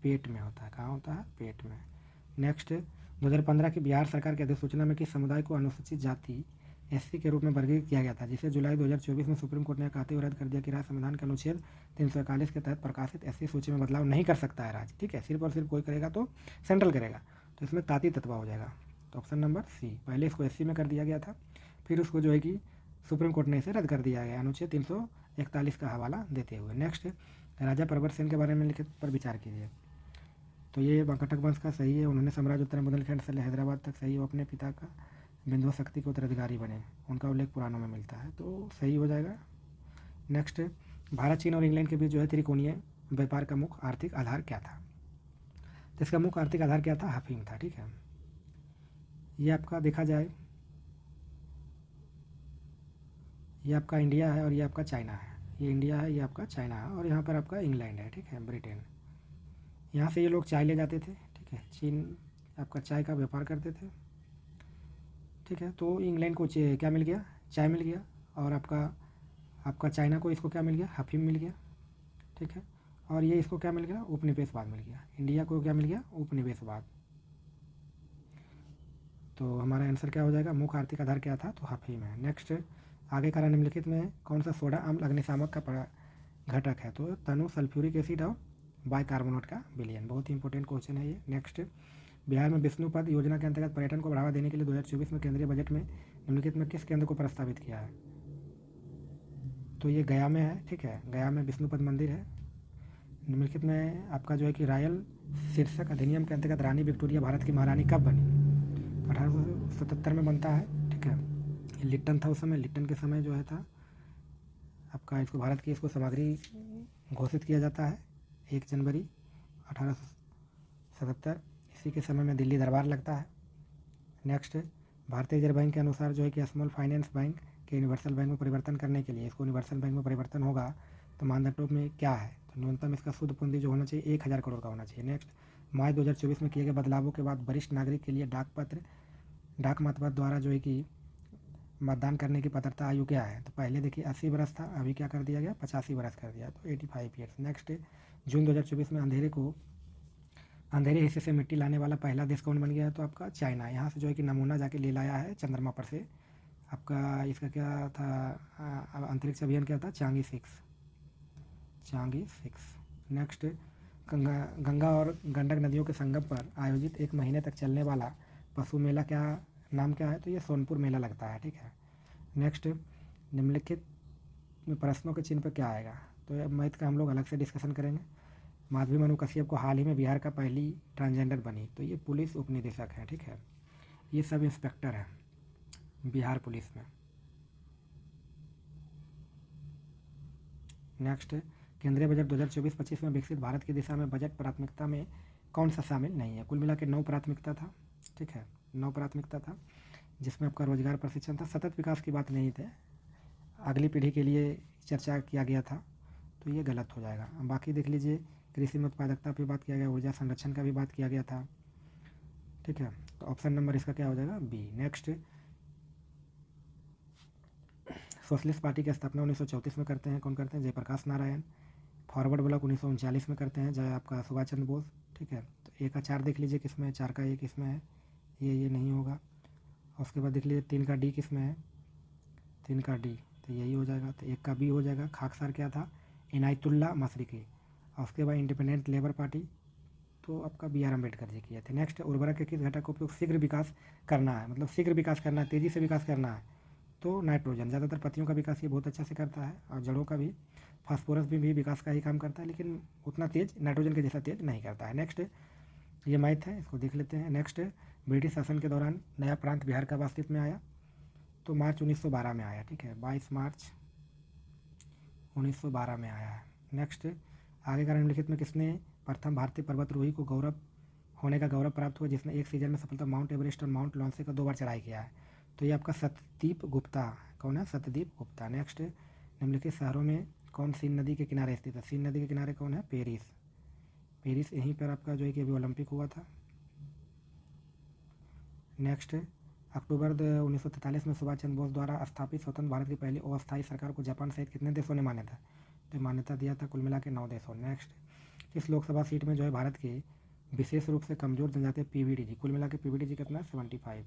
पेट में होता है। कहाँ होता है? पेट में। नेक्स्ट, 2015 की बिहार सरकार की अधिसूचना में किस समुदाय को अनुसूचित जाति SC के रूप में वर्गीकृत किया गया था, जिसे जुलाई 2024 में सुप्रीम कोर्ट ने कहते हुए रद्द कर दिया कि राज्य संविधान के अनुच्छेद 341 के तहत प्रकाशित SC सूची में बदलाव नहीं कर सकता है राज्य, ठीक है, सिर्फ और सिर्फ कोई करेगा तो सेंट्रल करेगा, तो इसमें ताती तत्वा हो जाएगा। तो ऑप्शन नंबर C। पहले इसको SC में कर दिया गया था, फिर उसको जो है कि सुप्रीम कोर्ट ने इसे रद्द कर दिया गया अनुच्छेद 341 का हवाला देते हुए। नेक्स्ट, राजा प्रवर सेन के बारे में लिखित पर विचार कीजिए। तो ये कटक वंश का सही है। उन्होंने साम्राज्य उत्तर बुंदेलखंड से हैदराबाद तक सही, वो अपने पिता का बिंदु शक्ति के उत्तराधिकारी बने, उनका उल्लेख पुराणों में मिलता है, तो सही हो जाएगा। नेक्स्ट, भारत, चीन और इंग्लैंड के बीच जो है त्रिकोणीय व्यापार का मुख्य आर्थिक आधार क्या था? तो इसका मुख्य आर्थिक आधार क्या था? अफीम था, ठीक है। ये आपका देखा जाए, ये आपका इंडिया है और ये आपका चाइना है। ये इंडिया है, ये आपका चाइना है, और यहाँ पर आपका इंग्लैंड है, ठीक है, ब्रिटेन। यहाँ से ये लोग चाय ले जाते थे, ठीक है, चीन आपका चाय का व्यापार करते थे, ठीक है। तो इंग्लैंड को क्या मिल गया? चाय मिल गया, और आपका चाइना को इसको क्या मिल गया? अफीम मिल गया, ठीक है। और ये इसको क्या मिल गया? उपनिवेशवाद मिल गया। इंडिया को क्या मिल गया? उपनिवेशवाद। तो हमारा आंसर क्या हो जाएगा? मुख्य आर्थिक आधार क्या था? तो अफीम है। नेक्स्ट, आगे का निम्नलिखित में कौन सा सोडा अम्ल अग्निशामक का घटक है? तो तनु सल्फ्यूरिक एसिड और बाइकार्बोनेट का विलयन। बहुत ही इंपॉर्टेंट क्वेश्चन है ये। नेक्स्ट, बिहार में विष्णुपद योजना के अंतर्गत पर्यटन को बढ़ावा देने के लिए 2024 में केंद्रीय बजट में निम्नलिखित में किस केंद्र को प्रस्तावित किया है? तो ये गया में है, ठीक है, गया में विष्णुपद मंदिर है। निम्नलिखित में आपका जो है कि रॉयल शीर्षक अधिनियम के अंतर्गत रानी विक्टोरिया भारत की महारानी कब बनी? 1877 में बनता है, ठीक है। लिप्टन था उस समय, लिप्टन के समय जो है था आपका, इसको भारत की इसको सामग्री घोषित किया जाता है 1 जनवरी 1877। इसी के समय में दिल्ली दरबार लगता है। नेक्स्ट, भारतीय रिजर्व बैंक के अनुसार जो है कि स्मॉल फाइनेंस बैंक के यूनिवर्सल बैंक में परिवर्तन करने के लिए, इसको यूनिवर्सल बैंक में परिवर्तन होगा तो मानदंडों में क्या है? तो न्यूनतम इसका शुद्ध पूंजी जो होना चाहिए 1000 करोड़ का होना चाहिए। नेक्स्ट, मार्च 2024 में किए गए बदलावों के बाद वरिष्ठ नागरिक के लिए डाक मतपत्र द्वारा जो है कि मतदान करने की पात्रता आयु क्या है? तो पहले देखिए 80 वर्ष था, अभी क्या कर दिया गया? 85 वर्ष कर दिया, तो 85 ईयर्स। नेक्स्ट, जून 2024 में अंधेरे हिस्से से मिट्टी लाने वाला पहला देश कौन बन गया है? तो आपका चाइना। यहाँ से जो है कि नमूना जाके ले लाया है चंद्रमा पर से। आपका इसका क्या था? अंतरिक्ष अभियान क्या था? चांगी 6। नेक्स्ट, गंगा और गंडक नदियों के संगम पर आयोजित 1 महीने तक चलने वाला पशु मेला क्या नाम क्या है? तो ये सोनपुर मेला लगता है, ठीक है। नेक्स्ट, निम्नलिखित में प्रश्नों के चिन्ह पर क्या आएगा? तो मैथ का हम लोग अलग से डिस्कशन करेंगे। माधवी मनु कश्यप को हाल ही में बिहार का पहली ट्रांसजेंडर बनी, तो ये पुलिस उपनिदेशक है, ठीक है। ये सब इंस्पेक्टर है बिहार पुलिस में। नेक्स्ट, केंद्रीय बजट 2024-25 में विकसित भारत की दिशा में बजट प्राथमिकता में कौन सा शामिल नहीं है? कुल मिला के 9 प्राथमिकता था, ठीक है, 9 प्राथमिकता था, जिसमें आपका रोजगार प्रशिक्षण था, सतत विकास की बात नहीं थे, अगली पीढ़ी के लिए चर्चा किया गया था, तो ये गलत हो जाएगा। बाकी देख लीजिए, कृषि में उत्पादकता पर बात किया गया, ऊर्जा संरक्षण का भी बात किया गया था, ठीक है। तो ऑप्शन नंबर इसका क्या हो जाएगा? बी। नेक्स्ट, सोशलिस्ट पार्टी की स्थापना 1934 में करते हैं, कौन करते हैं? जयप्रकाश नारायण। फॉरवर्ड ब्लॉक 1939 में करते हैं, जय आपका सुभाष चंद्र बोस, ठीक है। तो ए का 4 देख लीजिए किसमें है, 4 का ए किसमें है? ये नहीं होगा। और उसके बाद देख लीजिए 3 का डी किसमें है? 3 का डी, तो यही हो जाएगा। तो 1 का बी हो जाएगा। खाकसार क्या था? इनायतुल्ला मशरिकी। और उसके बाद इंडिपेंडेंट लेबर पार्टी, तो आपका बी आर अम्बेडकर जी किए थे। नेक्स्ट, उर्वरक के किस घटक का उपयोग शीघ्र विकास करना है, मतलब शीघ्र विकास करना है, तेज़ी से विकास करना है, तो नाइट्रोजन। ज़्यादातर पत्तियों का विकास ये बहुत अच्छे से करता है और जड़ों का भी। फास्फोरस भी विकास का ही काम करता है, लेकिन उतना तेज़ नाइट्रोजन के जैसा तेज़ नहीं करता है। नेक्स्ट, ये मैथ है, इसको देख लेते हैं। नेक्स्ट, ब्रिटिश शासन के दौरान नया प्रांत बिहार कब अस्तित्व में आया, तो मार्च 1912 में आया, ठीक है, 22 मार्च 1912 में आया है। नेक्स्ट, आगे का निम्नलिखित में किसने प्रथम भारतीय पर्वतारोही को गौरव होने का गौरव प्राप्त हुआ जिसने एक सीजन में सफलता माउंट एवरेस्ट और माउंट लॉन्से का 2 बार चढ़ाई किया है, तो ये आपका सत्यदीप गुप्ता। कौन है? सत्यदीप गुप्ता। नेक्स्ट, निम्नलिखित शहरों में कौन सीन नदी के किनारे स्थित है? सीन नदी के किनारे कौन है? पेरिस। पेरिस, यहीं पर आपका जो है कि अभी ओलंपिक हुआ था। नेक्स्ट, अक्टूबर 1943 में सुभाष चंद्र बोस द्वारा स्थापित स्वतंत्र भारत की पहली अस्थायी सरकार को जापान सहित कितने देशों ने मान्यता तो मान्यता दिया था? कुल मिला के 9 देशों। नेक्स्ट, इस लोकसभा सीट में जो है भारत के विशेष रूप से कमजोर जनजाति पीवीडी, कुल मिला के पीवीडी कितना? 75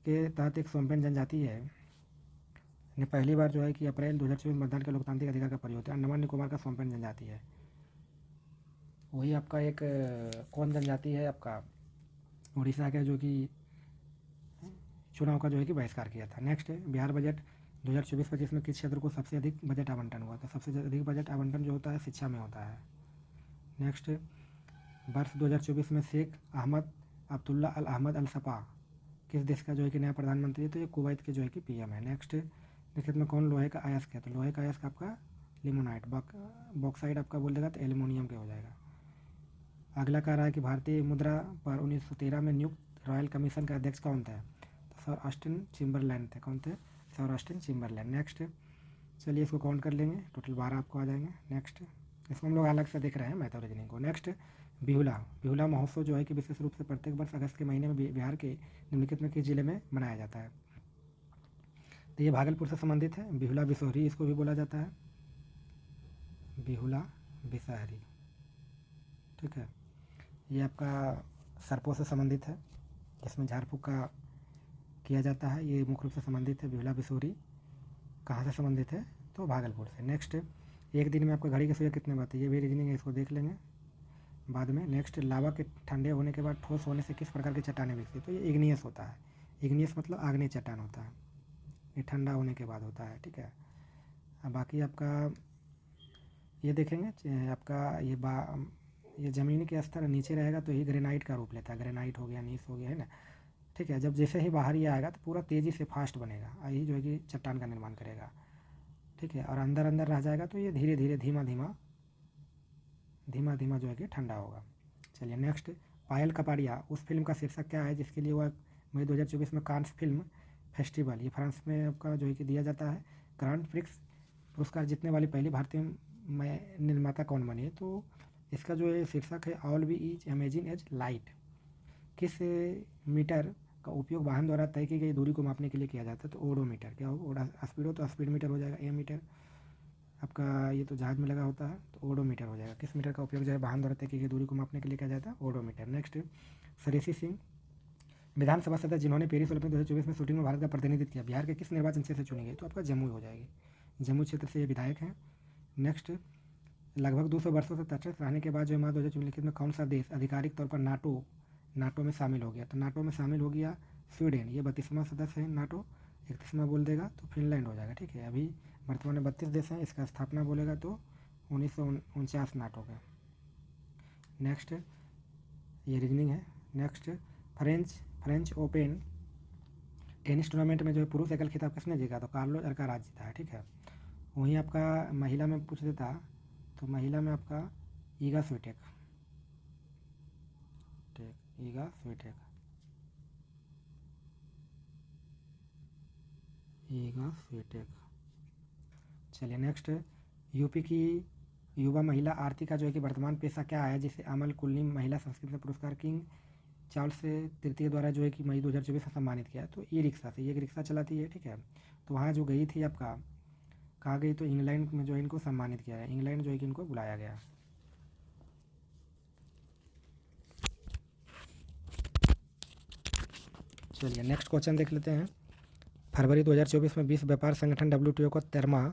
के तहत एक सोम्पेन जनजाति है ने पहली बार जो है कि अप्रैल 2024 मतदान के लोकतांत्रिक अधिकार का प्रयोग होता है। अंडमान निकोबार का सोम्पेन जनजाति है। वही आपका एक कौन जनजाति है? आपका उड़ीसा का, जो कि चुनाव का जो है कि बहिष्कार किया था। नेक्स्ट, बिहार बजट 2024-25 में किस क्षेत्र को सबसे अधिक बजट आवंटन हुआ था? सबसे अधिक बजट आवंटन जो होता है शिक्षा में होता है। नेक्स्ट, वर्ष 2024 में शेख अहमद अब्दुल्ला अल अहमद अल सपा किस देश का जो है कि नया प्रधानमंत्री है? तो ये कुवैत के जो है कि पीएम है। नेक्स्ट, निम्नलिखित में कौन लोहे का अयस्क है? तो लोहे का अयस्क आपका लिमोनाइट। बॉक्साइड आपका बोल देगा तो एल्युमिनियम के हो जाएगा। अगला कह रहा है कि भारतीय मुद्रा पर 1913 में नियुक्त रॉयल कमीशन का अध्यक्ष कौन था? तो सर ऑस्टिन चिम्बरलैंड थे। कौन थे? Sir Austin चिम्बरलैंड। नेक्स्ट, चलिए इसको काउंट कर लेंगे, टोटल 12 आपको आ जाएंगे। नेक्स्ट, इसको हम लोग अलग से देख रहे हैं मैथ और रीजनिंग को। नेक्स्ट, बिहुला महोत्सव जो है कि विशेष रूप से प्रत्येक वर्ष अगस्त के महीने में बिहार के निम्नलिखित में किस जिले में मनाया जाता है? तो ये भागलपुर से संबंधित है। बिहुला बिसोहरी इसको भी बोला जाता है, बिहुला बिसहरी, ठीक है। ये आपका सर्पों से संबंधित है, जिसमें झाड़ फूक का किया जाता है। ये मुख्य रूप से संबंधित है। बिहुला बिसोहरी कहाँ से संबंधित है? तो भागलपुर से। नेक्स्ट, एक दिन में आपका घड़ी के सुइयां कितने बजते हैं? ये भी रीजनिंग है, इसको देख लेंगे बाद में। नेक्स्ट, लावा के ठंडे होने के बाद ठोस होने से किस प्रकार की चट्टानें विकसित? तो ये इग्नियस होता है। इग्नियस मतलब आग्नेय चट्टान होता है, ये ठंडा होने के बाद होता है, ठीक है। अब बाकी आपका ये देखेंगे, आपका ये ज़मीन के स्तर नीचे रहेगा तो ये ग्रेनाइट का रूप लेता है। ग्रेनाइट हो गया, नीस हो गया, है ना, ठीक है। जब जैसे ही बाहर ये आएगा तो पूरा तेज़ी से फास्ट बनेगा, यही जो है कि चट्टान का निर्माण करेगा, ठीक है। और अंदर अंदर रह जाएगा तो ये धीरे धीरे धीमा धीमा जो है कि ठंडा होगा। चलिए नेक्स्ट, पायल कपाड़िया उस फिल्म का शीर्षक क्या है जिसके लिए वह मई 2024 में कांस फिल्म फेस्टिवल, ये फ्रांस में आपका जो है कि दिया जाता है, ग्रांड प्रिक्स पुरस्कार जीतने वाली पहली भारतीय निर्माता कौन बनी है? तो इसका जो है शीर्षक है all we is amazing as light. किस मीटर का उपयोग वाहन द्वारा तय की गई दूरी को मापने के लिए किया जाता है? तो ओडोमीटर। क्या हो? स्पीड हो तो स्पीड मीटर हो जाएगा। ए मीटर आपका ये तो जहाज में लगा होता है, तो ओडोमीटर हो जाएगा। किस मीटर का उपयोग जो है वाहन द्वारा तय की गई दूरी को मापने के लिए किया जाता है? ओडोमीटर। नेक्स्ट, सरेसी सिंह विधानसभा सदस्य जिन्होंने पेरिस ओलंपिक 2024 में शूटिंग में भारत का प्रतिनिधित्व किया, बिहार के किस निर्वाचन क्षेत्र से चुनी गई? तो आपका जम्मू हो जाएगी, जम्मू क्षेत्र से ये विधायक हैं। नेक्स्ट, लगभग 200 वर्षों से तटस्थ रहने के बाद जो मार्च 2024 में कौन सा देश आधिकारिक तौर पर नाटो में शामिल हो गया? तो नाटो में शामिल हो गया स्वीडन, ये 32वां सदस्य है नाटो। 31वां बोल देगा तो फिनलैंड हो जाएगा, ठीक है। अभी वर्तमान में 32 देश हैं, इसका स्थापना बोलेगा तो 1949 नाटो का। नेक्स्ट, ये रीजनिंग है। Next, French open tennis tournament में जो है पुरुष एकल खिताब किसने जीता? तो कार्लोस अल्काराज जीता है, ठीक है। वहीं आपका महिला में पूछ देता तो महिला में आपका ईगा स्विटेक, ठीक, ईगा स्विटेक, ईगा स्विटेक। चलिए नेक्स्ट, यूपी की युवा महिला आरती का जो है कि वर्तमान पेशा क्या है जिसे अमल कुलनी महिला संस्कृति पुरस्कार किंग चार्ल्स तृतीय द्वारा जो है कि मई 2024 में सम्मानित किया? तो ई रिक्शा से, ये रिक्शा चलाती है, ठीक है। तो वहाँ जो गई थी आपका, कहाँ गई? तो इंग्लैंड में जो है इनको सम्मानित किया है, इंग्लैंड जो है कि इनको बुलाया गया। चलिए नेक्स्ट क्वेश्चन देख लेते हैं। फरवरी 2024 में विश्व व्यापार संगठन WTO का 13वां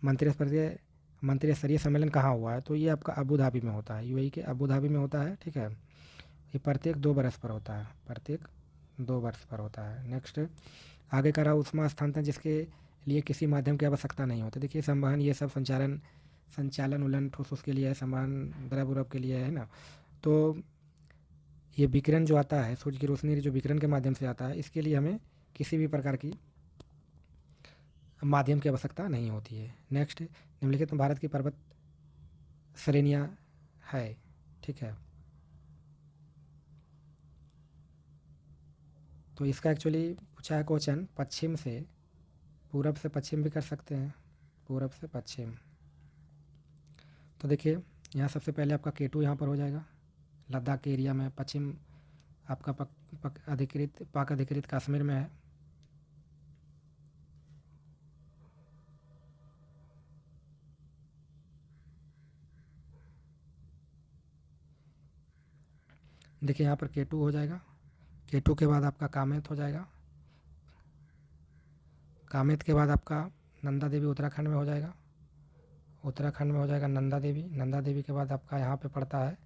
मंत्रिस्तरीय मंत्री स्तरीय सम्मेलन कहाँ हुआ है, तो ये आपका अबू धाबी में होता है, यूएई के अबू धाबी में होता है, ठीक है। ये प्रत्येक 2 बरस पर होता है, प्रत्येक 2 वर्ष पर होता है। नेक्स्ट, आगे का रहा ऊष्मा स्थानांतरण जिसके लिए किसी माध्यम की आवश्यकता नहीं होती। देखिए संवहन ये सब संचालन संचालन उलन ठोस उसके लिए है, संवहन द्रव उरव के लिए है ना। तो ये विकिरण जो आता है, सूर्य की रोशनी जो विकिरण के माध्यम से आता है, इसके लिए हमें किसी भी प्रकार की माध्यम की आवश्यकता नहीं होती है। नेक्स्ट, निम्नलिखित में भारत की पर्वत श्रेणियाँ है, ठीक है। तो इसका एक्चुअली पूछा है क्वेश्चन पश्चिम से पूरब से पश्चिम भी कर सकते हैं, पूरब से पश्चिम। तो देखिए यहाँ सबसे पहले आपका K2 यहाँ पर हो जाएगा, लद्दाख के एरिया में। पश्चिम आपका पाक अधिकृत कश्मीर में है। देखिए यहाँ पर K2 हो जाएगा, K2 के बाद आपका कामेत हो जाएगा, कामेत के बाद आपका नंदा देवी उत्तराखंड में हो जाएगा, उत्तराखंड में हो जाएगा नंदा देवी। नंदा देवी के बाद आपका यहाँ पे पड़ता है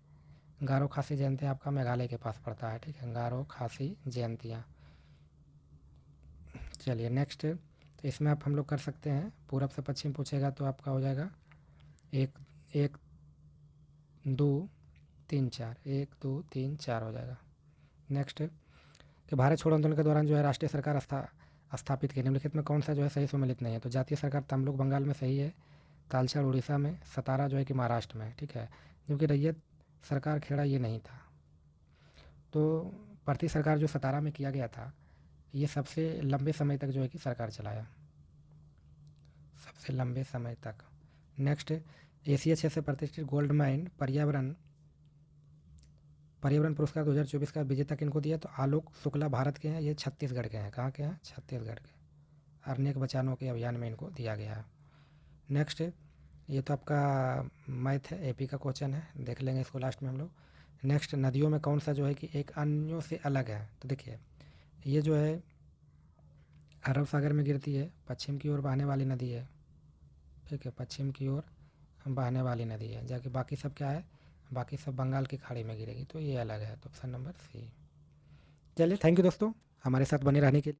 गारो खासी जयंतियाँ, आपका मेघालय के पास पड़ता है, ठीक है, गारो खासी जयंतियाँ। चलिए नेक्स्ट, तो इसमें आप हम लोग कर सकते हैं, पूरब से पश्चिम पूछेगा तो आपका हो जाएगा 1 1 2 3 4, 1 2 3 4 हो जाएगा। नेक्स्ट, कि भारत छोड़ो आंदोलन के दौरान जो है राष्ट्रीय सरकार स्थापित की निम्नलिखित में कौन सा जो है सही सम्मिलित नहीं है, तो जातीय सरकार तमलुक बंगाल में सही है, तालचेर उड़ीसा में, सतारा जो है कि महाराष्ट्र में, ठीक है। क्योंकि रैयत सरकार खेड़ा ये नहीं था। तो भर्ती सरकार जो सतारा में किया गया था, ये सबसे लंबे समय तक जो है कि सरकार चलाया, सबसे लंबे समय तक। नेक्स्ट, एशिया 6 से प्रतिष्ठित गोल्ड माइन पर्यावरण पुरस्कार 2024 का विजेता किनको दिया, तो आलोक शुक्ला भारत के हैं, ये छत्तीसगढ़ के हैं। कहाँ के हैं? छत्तीसगढ़ के। अरण्यक बचानों के अभियान में इनको दिया गया है। नेक्स्ट, ये तो आपका मैथ है, एपी का क्वेश्चन है, देख लेंगे इसको लास्ट में हम लोग। नेक्स्ट, नदियों में कौन सा जो है कि एक अन्यों से अलग है, तो देखिए ये जो है अरब सागर में गिरती है, पश्चिम की ओर बहने वाली नदी है, ठीक है, पश्चिम की ओर बहने वाली नदी है, जबकि बाकी सब क्या है, बाकी सब बंगाल की खाड़ी में गिरेगी, तो ये अलग है, तो ऑप्शन नंबर सी। चलिए थैंक यू दोस्तों हमारे साथ बने रहने के लिए।